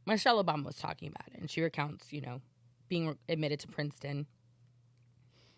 Michelle Obama was talking about it, and she recounts, being admitted to Princeton.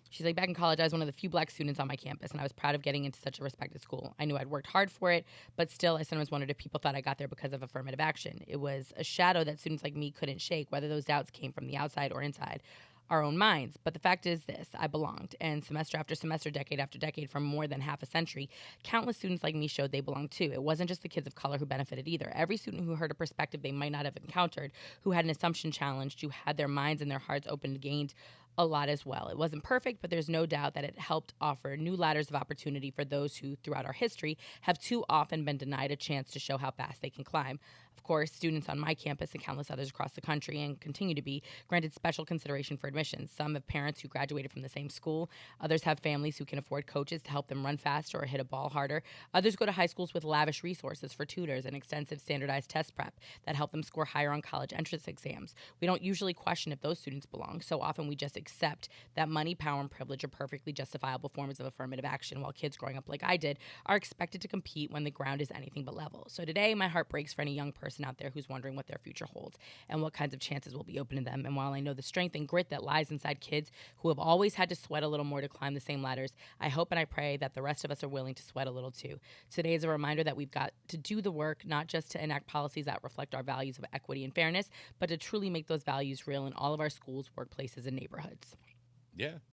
She's like, back in college, I was one of the few black students on my campus, and I was proud of getting into such a respected school. I knew I'd worked hard for it, but still, I sometimes wondered if people thought I got there because of affirmative action. It was a shadow that students like me couldn't shake, whether those doubts came from the outside or inside our own minds. But the fact is this, I belonged. And semester after semester, decade after decade, for more than half a century, countless students like me showed they belonged too. It wasn't just the kids of color who benefited either. Every student who heard a perspective they might not have encountered, who had an assumption challenged, who had their minds and their hearts opened, gained a lot as well. It wasn't perfect, but there's no doubt that it helped offer new ladders of opportunity for those who, throughout our history, have too often been denied a chance to show how fast they can climb. Of course, students on my campus and countless others across the country, and continue to be, granted special consideration for admissions. Some have parents who graduated from the same school. Others have families who can afford coaches to help them run faster or hit a ball harder. Others go to high schools with lavish resources for tutors and extensive standardized test prep that help them score higher on college entrance exams. We don't usually question if those students belong. So often we just accept that money, power, and privilege are perfectly justifiable forms of affirmative action, while kids growing up like I did are expected to compete when the ground is anything but level. So today, my heart breaks for any young person out there who's wondering what their future holds and what kinds of chances will be open to them. And while I know the strength and grit that lies inside kids who have always had to sweat a little more to climb the same ladders, I hope and I pray that the rest of us are willing to sweat a little too. Today is a reminder that we've got to do the work, not just to enact policies that reflect our values of equity and fairness, but to truly make those values real in all of our schools, workplaces, and neighborhoods. Yeah,